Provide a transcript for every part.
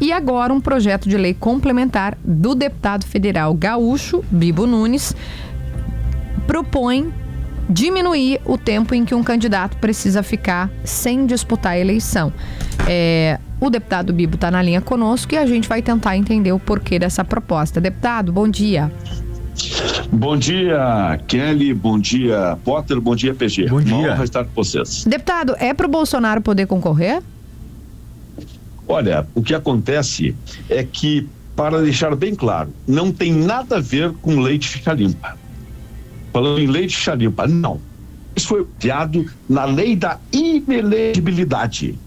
E agora um projeto de lei complementar do deputado federal gaúcho, Bibo Nunes, propõe diminuir o tempo em que um candidato precisa ficar sem disputar a eleição. O deputado Bibo está na linha conosco e a gente vai tentar entender o porquê dessa proposta. Deputado, bom dia. Bom dia, Kelly, bom dia, Potter, bom dia, PG. Bom dia. Uma honra estar com vocês. Deputado, é para o Bolsonaro poder concorrer? Olha, o que acontece é que, para deixar bem claro, não tem nada a ver com lei de ficha limpa. Falando em lei de ficha limpa, não. Isso foi criado na lei da inelegibilidade,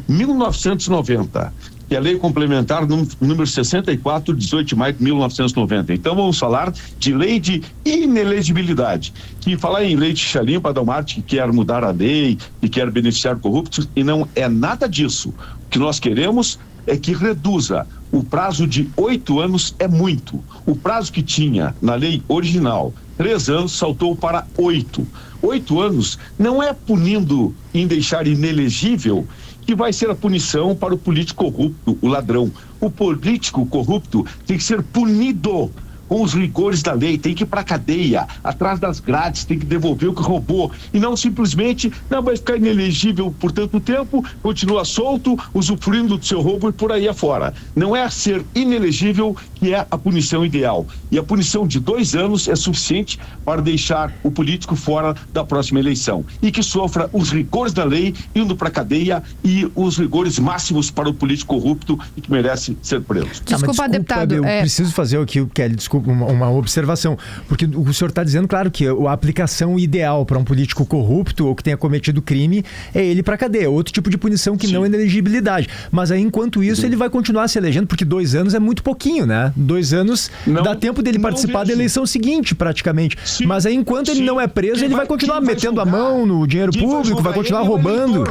1990, que é a lei complementar número 64, 18 de maio de 1990. Então vamos falar de lei de inelegibilidade. Que falar em lei de ficha limpa, Dalmarte, que quer mudar a lei, que quer beneficiar corruptos, e não é nada disso. O que nós queremos é que reduza. O prazo de 8 anos é muito. O prazo que tinha na lei original, 3 anos, saltou para 8. 8 anos não é punindo em deixar inelegível que vai ser a punição para o político corrupto, o ladrão. O político corrupto tem que ser punido com os rigores da lei, tem que ir para a cadeia, atrás das grades, tem que devolver o que roubou, e não simplesmente não vai ficar inelegível por tanto tempo, continua solto, usufruindo do seu roubo e por aí afora. Não é ser inelegível que é a punição ideal, e a punição de 2 anos é suficiente para deixar o político fora da próxima eleição, e que sofra os rigores da lei, indo para a cadeia, e os rigores máximos para o político corrupto e que merece ser preso. Desculpa, deputado. Eu preciso fazer aqui, Kelly, desculpa, uma observação, porque o senhor está dizendo, claro, que a aplicação ideal para um político corrupto ou que tenha cometido crime é ele para a cadeia, outro tipo de punição que não é inelegibilidade, mas aí enquanto isso ele vai continuar se elegendo, porque 2 anos é muito pouquinho, né? 2 anos dá tempo dele participar da eleição seguinte praticamente, mas aí enquanto ele não é preso, ele vai continuar metendo a mão no dinheiro público, vai continuar roubando.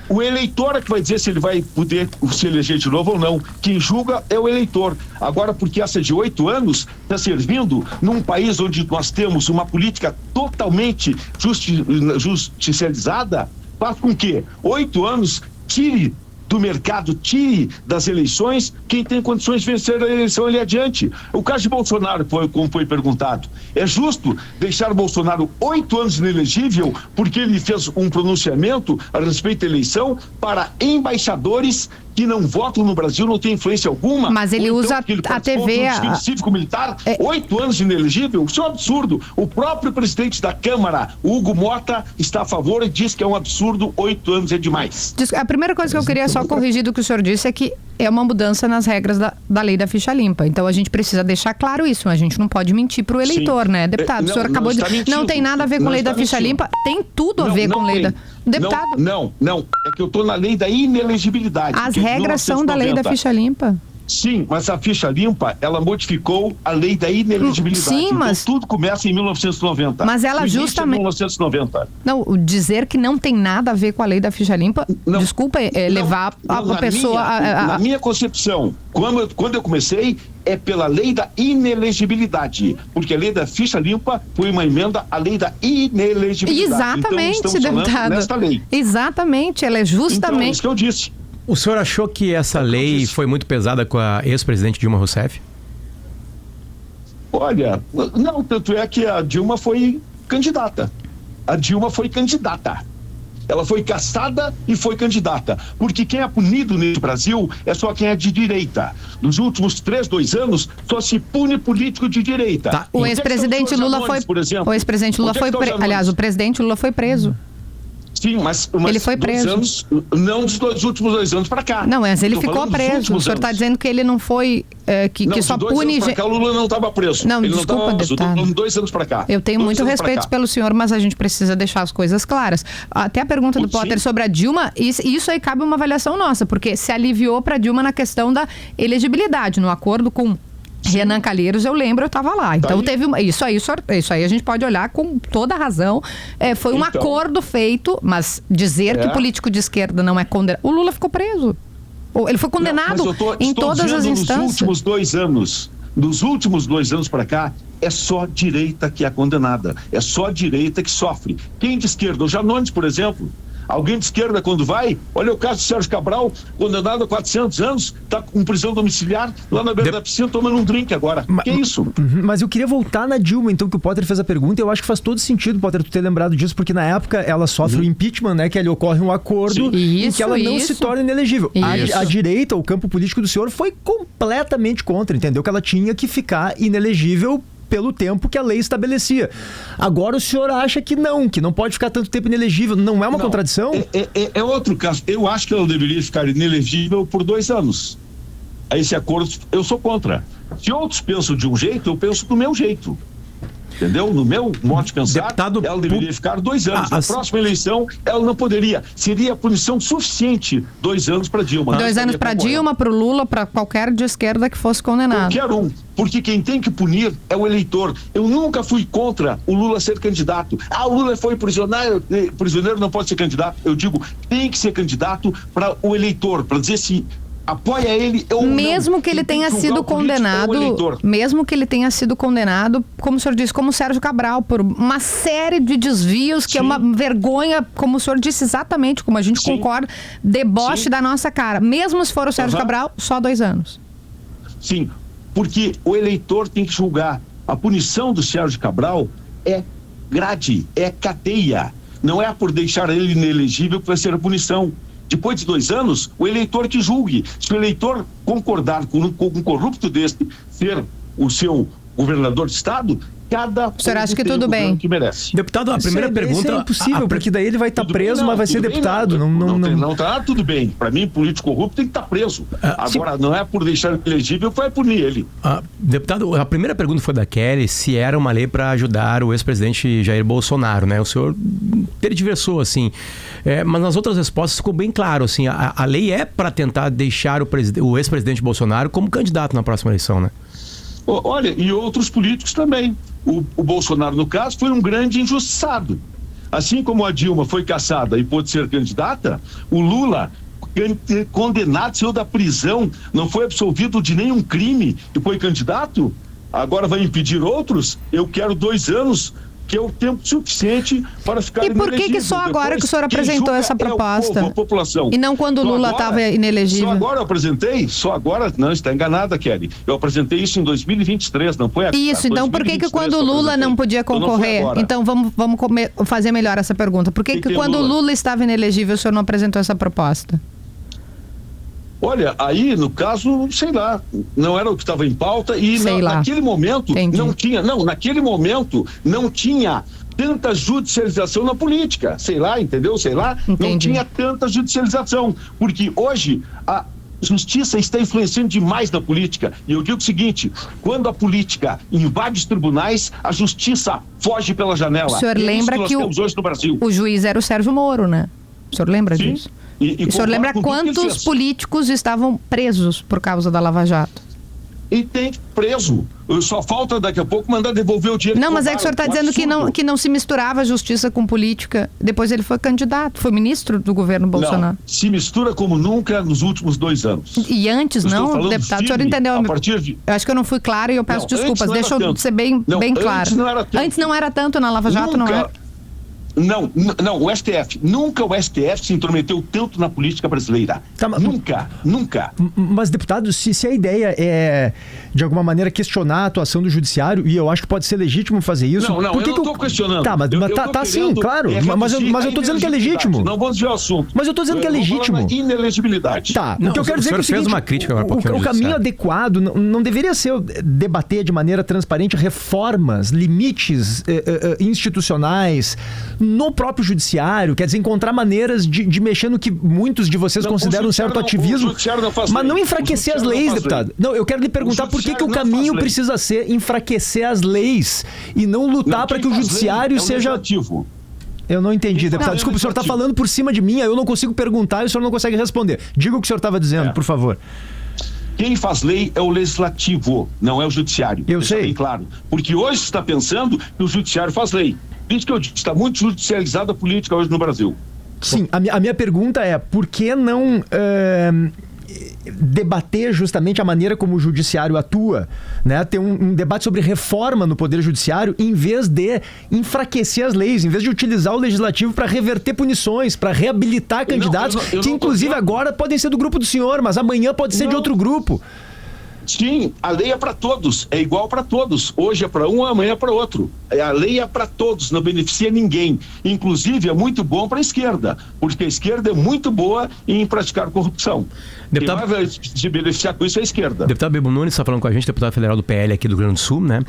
O eleitor é que vai dizer se ele vai poder se eleger de novo ou não. Quem julga é o eleitor. Agora, porque essa de 8 anos está servindo num país onde nós temos uma política totalmente justicializada, faz com que 8 anos tire do mercado, tire das eleições quem tem condições de vencer a eleição ali adiante. O caso de Bolsonaro, como foi perguntado, é justo deixar Bolsonaro 8 anos inelegível porque ele fez um pronunciamento a respeito da eleição para embaixadores que não votam no Brasil, não tem influência alguma. Mas ele usa a TV... cívico-militar, 8 anos inelegível? Isso é um absurdo. O próprio presidente da Câmara, Hugo Mota, está a favor e diz que é um absurdo, 8 anos é demais. A primeira coisa que eu queria só corrigir do que o senhor disse é que é uma mudança nas regras da lei da ficha limpa. Então a gente precisa deixar claro isso. A gente não pode mentir para o eleitor, né, deputado? O senhor acabou de dizer, não tem nada a ver com lei da ficha limpa, tem tudo a ver com lei da... Deputado... Não. É que eu estou na lei da inelegibilidade. As regras são da lei da ficha limpa. Sim, mas a ficha limpa, ela modificou a lei da inelegibilidade. Sim, mas... Então, tudo começa em 1990. Mas ela justamente... 1990. Não, dizer que não tem nada a ver com a lei da ficha limpa, não, desculpa, levar a pessoa... Na minha concepção, quando eu comecei, é pela lei da inelegibilidade, porque a lei da ficha limpa foi uma emenda à lei da inelegibilidade. Exatamente, então, deputado. Nesta lei. Exatamente, ela é justamente... Então, é isso que eu disse. O senhor achou que essa lei foi muito pesada com a ex-presidente Dilma Rousseff? Olha, não, tanto é que a Dilma foi candidata. Ela foi caçada e foi candidata. Porque quem é punido nesse Brasil é só quem é de direita. Nos últimos 2 anos, só se pune político de direita. Tá. O ex-presidente Lula foi... O ex-presidente Lula foi preso. Aliás, o presidente Lula foi preso. Sim, mas ele foi preso. Não dos últimos 2 anos para cá. Não, mas ele ficou preso. O senhor está dizendo que ele não foi... que só pune... Cá, o Lula não estava preso. Não, ele desculpa, deputado. 2 anos para cá. Eu tenho muito respeito pelo senhor, mas a gente precisa deixar as coisas claras. Até a pergunta do Potter sobre a Dilma, isso aí cabe uma avaliação nossa, porque se aliviou para a Dilma na questão da elegibilidade, no acordo com... Renan Calheiros, eu lembro, eu estava lá. Então teve isso aí a gente pode olhar com toda a razão. Foi um acordo feito, mas dizer que político de esquerda não é condenado. O Lula ficou preso. Ele foi condenado em todas as instâncias. Dos últimos 2 anos para cá, é só direita que é condenada. É só direita que sofre. Quem de esquerda? O Janones, por exemplo. Alguém de esquerda, quando vai, olha o caso do Sérgio Cabral, condenado a 400 anos, está com prisão domiciliar lá na beira da piscina tomando um drink agora. Que é isso? Mas eu queria voltar na Dilma, então, que o Potter fez a pergunta. Eu acho que faz todo sentido, Potter, tu ter lembrado disso, porque na época ela sofre o impeachment, né? Que ali ocorre um acordo em que ela não se torna inelegível. A direita, o campo político do senhor, foi completamente contra, entendeu? Que ela tinha que ficar inelegível pelo tempo que a lei estabelecia. Agora o senhor acha que não pode ficar tanto tempo inelegível. Não é uma contradição? É outro caso. Eu acho que ela deveria ficar inelegível por 2 anos. A esse acordo, eu sou contra. Se outros pensam de um jeito, eu penso do meu jeito. Entendeu? No meu modo de pensar, ela deveria ficar 2 anos. Na próxima eleição, ela não poderia. Seria punição suficiente 2 anos para Dilma. 2 anos para Dilma, para o Lula, para qualquer de esquerda que fosse condenado. Qualquer um. Porque quem tem que punir é o eleitor. Eu nunca fui contra o Lula ser candidato. O Lula foi prisioneiro não pode ser candidato. Eu digo, tem que ser candidato para o eleitor, para dizer se apoia ele ou mesmo que ele tenha sido condenado, mesmo que ele tenha sido condenado, como o senhor disse, como o Sérgio Cabral, por uma série de desvios, que é uma vergonha, como o senhor disse exatamente, como a gente concorda, deboche da nossa cara. Mesmo se for o Sérgio Cabral, só 2 anos. Sim, porque o eleitor tem que julgar. A punição do Sérgio Cabral é grade, é cadeia. Não é por deixar ele inelegível que vai ser a punição. Depois de 2 anos, o eleitor que julgue. Se o eleitor concordar com um corrupto desse ser o seu governador de estado, cada... O senhor acha que tudo bem? Que merece. Deputado, a primeira pergunta... Isso é impossível, porque daí ele vai estar preso, mas vai ser deputado. Não tá tudo bem. Para mim, político corrupto tem que estar preso. Agora, não é por deixar ele elegível, vai punir ele. Deputado, a primeira pergunta foi da Kelly, se era uma lei para ajudar o ex-presidente Jair Bolsonaro, né? O senhor tergiversou, assim. Mas nas outras respostas ficou bem claro, assim, a lei é para tentar deixar o ex-presidente Bolsonaro como candidato na próxima eleição, né? Olha, e outros políticos também. O Bolsonaro, no caso, foi um grande injustiçado. Assim como a Dilma foi cassada e pôde ser candidata, o Lula, condenado, saiu da prisão, não foi absolvido de nenhum crime e foi candidato, agora vai impedir outros? Eu quero 2 anos, que é o tempo suficiente para ficar inelegível. E por que só agora que o senhor apresentou essa proposta? É o povo, a população. E não quando o Lula estava inelegível? Só agora eu apresentei? Só agora? Não, está enganada, Kelly. Eu apresentei isso em 2023, não foi agora. Isso, então por que quando o Lula não podia concorrer? Então vamos fazer melhor essa pergunta. Por que quando o Lula estava inelegível o senhor não apresentou essa proposta? Olha, aí, no caso, sei lá, não era o que estava em pauta e naquele momento naquele momento não tinha tanta judicialização na política, entendeu? Não tinha tanta judicialização, porque hoje a justiça está influenciando demais na política. E eu digo o seguinte, quando a política invade os tribunais, a justiça foge pela janela. O senhor lembra que hoje no Brasil. O juiz era o Sérgio Moro, né? O senhor lembra disso? E o senhor lembra quantos políticos estavam presos por causa da Lava Jato? E tem preso. Só falta daqui a pouco mandar devolver o dinheiro. Não, mas é que o senhor está dizendo que não se misturava justiça com política. Depois ele foi candidato, foi ministro do governo Bolsonaro. Não, se mistura como nunca nos últimos 2 anos. E antes não, deputado, o senhor entendeu? Eu acho que eu não fui claro e eu peço desculpas. Deixa eu ser bem claro. Antes não era tanto na Lava Jato, não é? Não, o STF, nunca o STF se intrometeu tanto na política brasileira. Nunca. Mas, deputado, se a ideia é, de alguma maneira, questionar a atuação do judiciário, e eu acho que pode ser legítimo fazer isso... Não, eu não estou questionando. Tá, mas tá sim, claro. Mas eu estou dizendo que é legítimo. Não vou desviar o assunto. Mas eu estou dizendo que é legítimo. Inelegibilidade. Tá, o que eu quero dizer é que o seguinte, uma crítica agora o caminho adequado não deveria ser debater de maneira transparente reformas, limites institucionais no próprio judiciário, quer dizer, encontrar maneiras de mexer no que muitos de vocês consideram um certo ativismo, mas não enfraquecer as leis, deputado. Não, eu quero lhe perguntar por que o caminho precisa ser enfraquecer as leis e não lutar para que o judiciário seja... Eu não entendi, deputado. Desculpa, o senhor está falando por cima de mim, eu não consigo perguntar e o senhor não consegue responder. Diga o que o senhor estava dizendo, por favor. Quem faz lei é o legislativo, não é o judiciário. Eu sei. Bem claro. Porque hoje está pensando que o judiciário faz lei. Isso que eu disse, está muito judicializada a política hoje no Brasil. Sim, a minha pergunta é, por que não debater justamente a maneira como o judiciário atua, né? Ter um debate sobre reforma no Poder Judiciário, em vez de enfraquecer as leis, em vez de utilizar o Legislativo para reverter punições, para reabilitar candidatos, que inclusive agora podem ser do grupo do senhor, mas amanhã pode ser de outro grupo. Sim, a lei é para todos, é igual para todos. Hoje é para um, amanhã é para outro. A lei é para todos, não beneficia ninguém. Inclusive, é muito bom para a esquerda, porque a esquerda é muito boa em praticar corrupção. Deputado... Quem vai se beneficiar com isso é a esquerda. Deputado Bebo Nunes está falando com a gente, deputado federal do PL aqui do Rio Grande do Sul, né?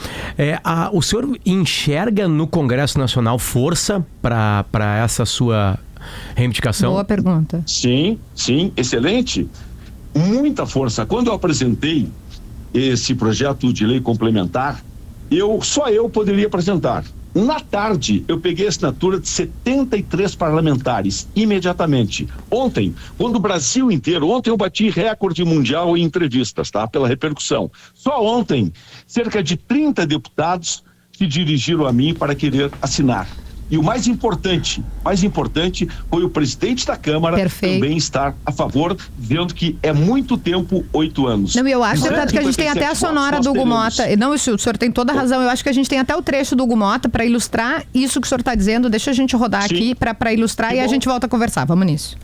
O senhor enxerga no Congresso Nacional força para essa sua reivindicação? Boa pergunta. Sim, excelente. Muita força. Quando eu apresentei esse projeto de lei complementar, só eu poderia apresentar. Na tarde, eu peguei a assinatura de 73 parlamentares, imediatamente. Ontem, quando o Brasil inteiro, ontem eu bati recorde mundial em entrevistas, tá? Pela repercussão. Só ontem, cerca de 30 deputados se dirigiram a mim para querer assinar. E o mais importante foi o presidente da Câmara também estar a favor, dizendo que é muito tempo, 8 anos. Não, eu acho, deputado, que a gente tem até a sonora do Hugo Mota. Não, o senhor tem toda a razão. Eu acho que a gente tem até o trecho do Hugo Mota para ilustrar isso que o senhor está dizendo. Deixa a gente rodar aqui para ilustrar e a gente volta a conversar. Vamos nisso.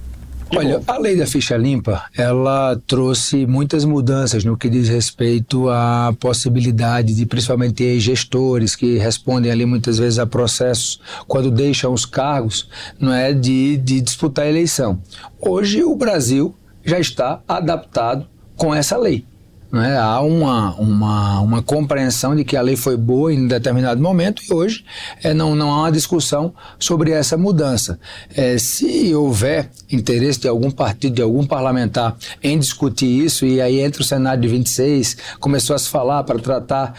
Olha, a lei da ficha limpa, ela trouxe muitas mudanças no que diz respeito à possibilidade de, principalmente, gestores que respondem ali muitas vezes a processos quando deixam os cargos, não é, de disputar a eleição. Hoje o Brasil já está adaptado com essa lei. Né? Há uma compreensão de que a lei foi boa em determinado momento e hoje não há uma discussão sobre essa mudança. Se houver interesse de algum partido, de algum parlamentar em discutir isso, e aí entra o Senado de 26, começou a se falar para tratar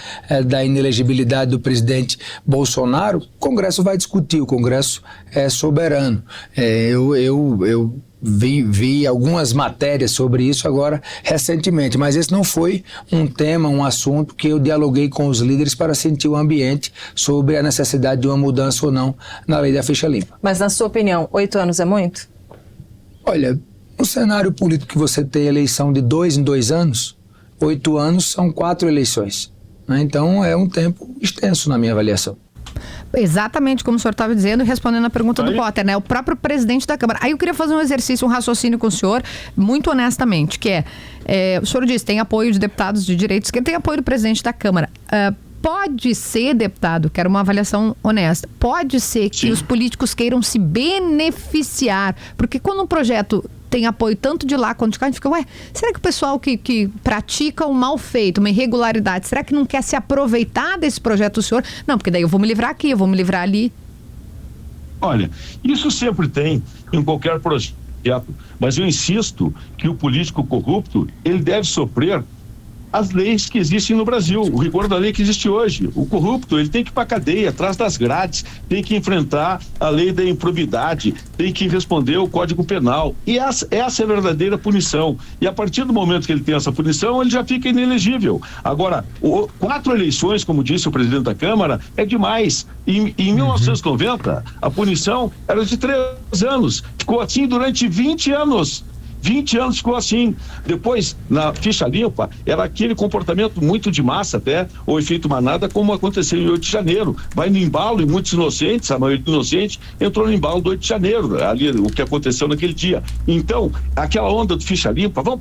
da inelegibilidade do presidente Bolsonaro, o Congresso vai discutir, o Congresso é soberano. Eu vi algumas matérias sobre isso agora recentemente, mas esse não foi um tema, um assunto que eu dialoguei com os líderes para sentir o ambiente sobre a necessidade de uma mudança ou não na lei da ficha limpa. Mas na sua opinião, 8 anos é muito? Olha, no cenário político que você tem eleição de 2 em 2 anos, 8 anos são 4 eleições. Né? Então é um tempo extenso na minha avaliação. Exatamente como o senhor estava dizendo, respondendo a pergunta do Potter, né? O próprio presidente da Câmara. Aí eu queria fazer um exercício, um raciocínio com o senhor, muito honestamente, que o senhor disse, tem apoio de deputados de direita e esquerda, tem apoio do presidente da Câmara. Pode ser, deputado, quero uma avaliação honesta, pode ser que os políticos queiram se beneficiar, porque quando um projeto tem apoio tanto de lá quanto de cá, a gente fica, será que o pessoal que pratica um mal feito, uma irregularidade, será que não quer se aproveitar desse projeto do senhor? Não, porque daí eu vou me livrar aqui, eu vou me livrar ali. Olha, isso sempre tem em qualquer projeto, mas eu insisto que o político corrupto, ele deve sofrer as leis que existem no Brasil, o rigor da lei que existe hoje. O corrupto, ele tem que ir para a cadeia, atrás das grades, tem que enfrentar a lei da improbidade, tem que responder ao Código Penal. E essa é a verdadeira punição. E a partir do momento que ele tem essa punição, ele já fica inelegível. Agora, 4 eleições, como disse o presidente da Câmara, é demais. Em 1990, a punição era de 3 anos. Ficou assim durante 20 anos. 20 anos ficou assim. Depois, na ficha limpa, era aquele comportamento muito de massa até, ou efeito manada, como aconteceu em 8 de janeiro. Vai no embalo e muitos inocentes, a maioria inocente, entrou no embalo do 8 de janeiro, ali o que aconteceu naquele dia. Então, aquela onda do ficha limpa, vamos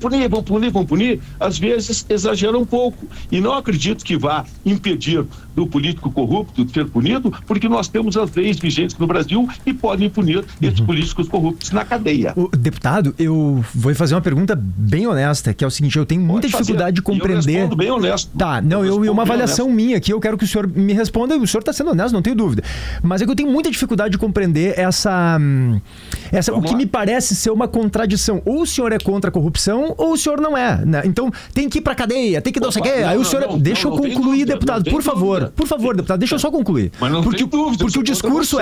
punir, às vezes exagera um pouco. E não acredito que vá impedir do político corrupto de ser punido, porque nós temos as leis vigentes no Brasil e podem punir esses políticos corruptos na cadeia. Deputado, eu vou fazer uma pergunta bem honesta, que é o seguinte, eu tenho muita dificuldade de compreender... Eu respondo bem honesto. Tá, não, uma avaliação minha aqui, eu quero que o senhor me responda, o senhor está sendo honesto, não tenho dúvida. Mas é que eu tenho muita dificuldade de compreender o que me parece ser uma contradição. Ou o senhor é contra a corrupção, ou o senhor não é. Né? Então, tem que ir pra cadeia, tem que dar o quê? Aí o senhor... Deixa eu concluir, deputado, por favor. Por favor, deputado, deixa eu só concluir. Mas não tem dúvida. Porque o discurso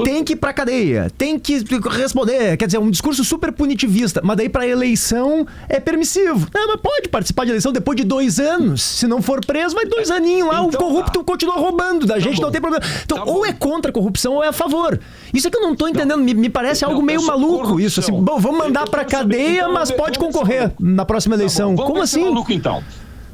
tem que ir pra cadeia, tem que responder. Quer dizer, um discurso super punitivista. Mas daí pra eleição é permissivo. Não, mas pode participar de eleição depois de 2 anos. Se não for preso, vai 2 aninhos lá, Então, o corrupto continua roubando da gente, bom. não tem problema. Então, Tá ou bom. é contra a corrupção ou é a favor. Isso é que eu não tô entendendo, me parece algo meio maluco isso, assim, bom, vamos mandar pra cadeia, mas pode concorrer na próxima eleição. Tá bom, Como ver se assim? é maluco, então.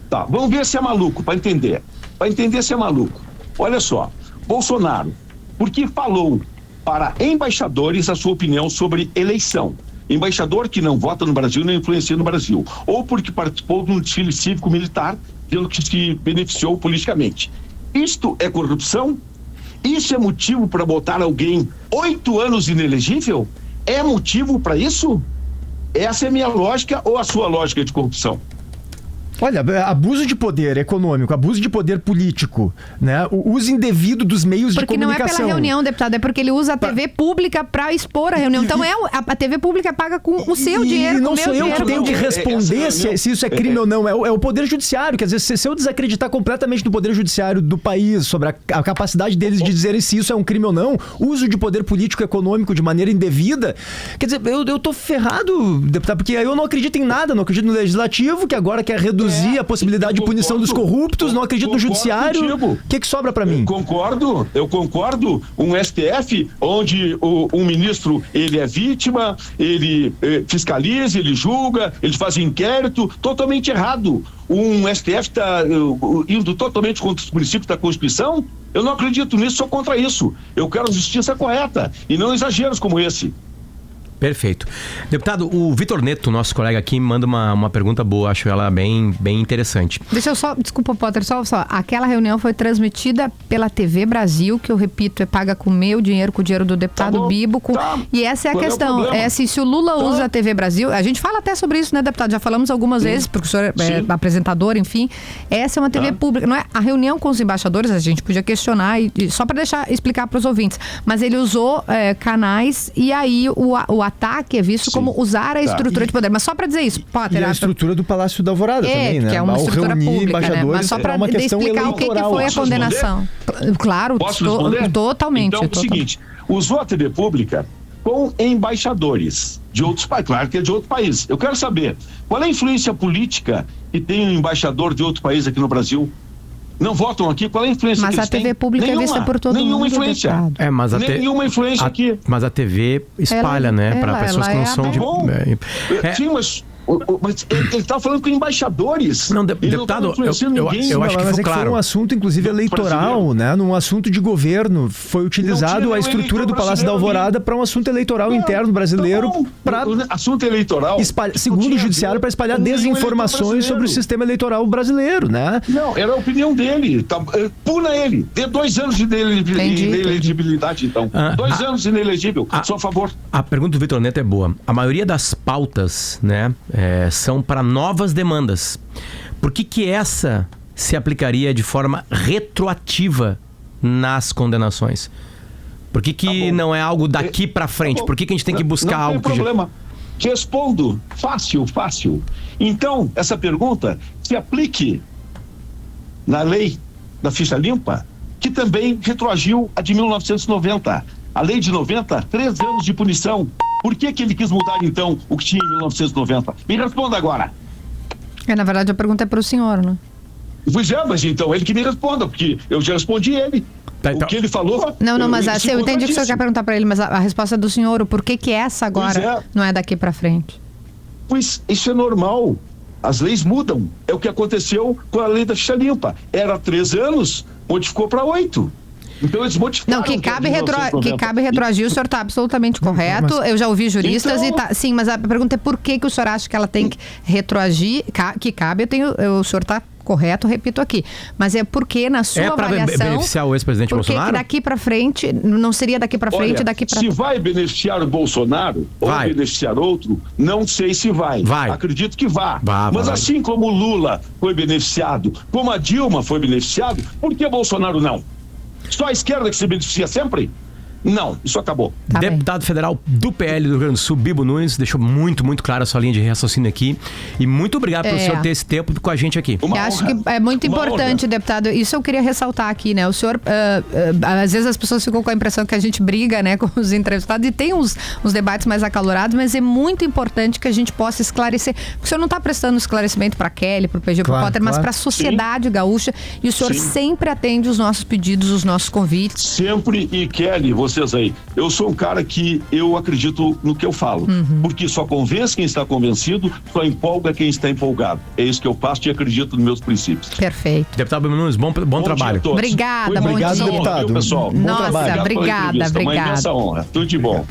Tá, vamos ver se é maluco, para entender. Para entender se é maluco. Olha só, Bolsonaro, porque falou para embaixadores a sua opinião sobre eleição. Embaixador que não vota no Brasil, não influencia no Brasil. Ou porque participou de um desfile cívico-militar, pelo que se beneficiou politicamente. Isto é corrupção? Isso é motivo para botar alguém 8 anos inelegível? É motivo para isso? Essa é a minha lógica ou a sua lógica de corrupção? Olha, abuso de poder econômico, abuso de poder político, né? O uso indevido dos meios de Porque não é comunicação. pela reunião, deputado, é porque ele usa a TV pública para expor a reunião. Então a TV pública paga com o seu dinheiro, E com não o meu sou eu dinheiro. que tenho que responder se isso é crime ou não. É o Poder Judiciário. Quer dizer, se eu desacreditar completamente do Poder Judiciário do país, sobre a capacidade deles de dizerem se isso é um crime ou não, uso de poder político e econômico de maneira indevida, quer dizer, eu tô ferrado, deputado, porque eu não acredito em nada, não acredito no Legislativo, que agora quer reduzir a possibilidade de punição dos corruptos, não acredito no Judiciário. O que sobra pra mim? Eu concordo. Um STF onde um ministro, ele é vítima, ele fiscaliza, ele julga, ele faz inquérito, totalmente errado. Um STF está indo totalmente contra os princípios da Constituição? Eu não acredito nisso, sou contra isso. Eu quero justiça correta e não exageros como esse. Perfeito. Deputado, o Vitor Neto, nosso colega aqui, manda uma pergunta boa, acho ela bem interessante. Deixa eu só, desculpa, Potter, só, aquela reunião foi transmitida pela TV Brasil, que eu repito, é paga com o meu dinheiro, com o dinheiro do deputado Bibo, e essa é a questão, se o Lula usa a TV Brasil, a gente fala até sobre isso, né, deputado, já falamos algumas vezes, porque o senhor é apresentador, enfim, essa é uma TV pública, não é? A reunião com os embaixadores, a gente podia questionar, só para explicar para os ouvintes, mas ele usou canais, e aí o ataque é visto como usar a estrutura de poder. Mas só para dizer isso, Potter... E a estrutura do Palácio da Alvorada também, né? Que é uma estrutura pública, né? Mas só para explicar o que foi a condenação. Claro, totalmente. Então, é o seguinte, usou a TV pública com embaixadores de outros países, claro que é de outro país. Eu quero saber, qual é a influência política que tem um embaixador de outro país aqui no Brasil? Não votam aqui? Qual é a influência que eles têm? Mas a TV pública é vista por todo mundo. Nenhuma influência. Nenhuma influência aqui. Mas a TV espalha, para pessoas que não são de... Sim, mas ele está falando com embaixadores. Não, deputado, eu acho que mas foi claro. Foi um assunto, inclusive, eleitoral, né? Num assunto de governo. Foi utilizado a estrutura do Palácio da Alvorada para um assunto eleitoral interno brasileiro. Assunto eleitoral. Segundo o Judiciário, para espalhar desinformações sobre o sistema eleitoral brasileiro, né? Não, era a opinião dele. Puna ele. Dê 2 anos de inelegibilidade, então. 2 anos inelegível. Sou a favor. A pergunta do Vitor Neto é boa. A maioria das pautas, né? São para novas demandas. Por que essa se aplicaria de forma retroativa nas condenações? Por que não é algo daqui para frente? Por que a gente tem que buscar algo que... Não tem problema. Respondo. Fácil. Então, essa pergunta se aplique na lei da ficha limpa, que também retroagiu a de 1990. A lei de 90, 3 anos de punição. Por que ele quis mudar, então, o que tinha em 1990? Me responda agora. Na verdade, a pergunta é para o senhor, né? Pois é, mas então ele que me responda, porque eu já respondi ele. Então... O que ele falou... Não, mas eu entendi que o senhor quer perguntar para ele, mas a resposta é do senhor, o porquê que essa agora não é daqui para frente? Pois isso é normal. As leis mudam. É o que aconteceu com a lei da ficha limpa. Era 3 anos, modificou para 8. Então eles modificaram. Não, que cabe retroagir, o senhor está absolutamente correto. Eu já ouvi juristas sim, mas a pergunta é por que o senhor acha que ela tem que retroagir, que cabe, o senhor está correto, repito aqui. Mas é porque na sua avaliação... É para beneficiar o ex-presidente Bolsonaro? Porque daqui para frente, não seria daqui para frente, daqui para... Se vai beneficiar o Bolsonaro ou beneficiar outro, não sei se vai. Acredito que vá. Mas assim como o Lula foi beneficiado, como a Dilma foi beneficiado, por que Bolsonaro não? Só a esquerda que se beneficia sempre? Não, isso acabou. Tá bem. Deputado federal do PL do Rio Grande do Sul, Bibo Nunes, deixou muito, muito clara a sua linha de raciocínio aqui. E muito obrigado pelo senhor ter esse tempo com a gente aqui. Uma Eu acho honra. que é muito Uma importante, honra. deputado. Isso eu queria ressaltar aqui, né? O senhor, às vezes as pessoas ficam com a impressão que a gente briga, né, com os entrevistados e tem uns debates mais acalorados, mas é muito importante que a gente possa esclarecer. Porque o senhor não está prestando esclarecimento para Kelly, para o PG, para o Claro, Potter, mas claro. para a sociedade gaúcha. E o senhor Sim. sempre atende os nossos pedidos, os nossos convites. Sempre, e Kelly, vocês aí, eu sou um cara que eu acredito no que eu falo, porque só convence quem está convencido, só empolga quem está empolgado. É isso que eu faço e acredito nos meus princípios. Perfeito. Deputado Bibo Nunes, bom Bom dia trabalho. a todos. Obrigada, Foi bom uma dia. imensa honra, Deputado. viu, pessoal? Bom Nossa, trabalho. Obrigado pela obrigada, entrevista, obrigada. Uma imensa honra. Tudo de bom.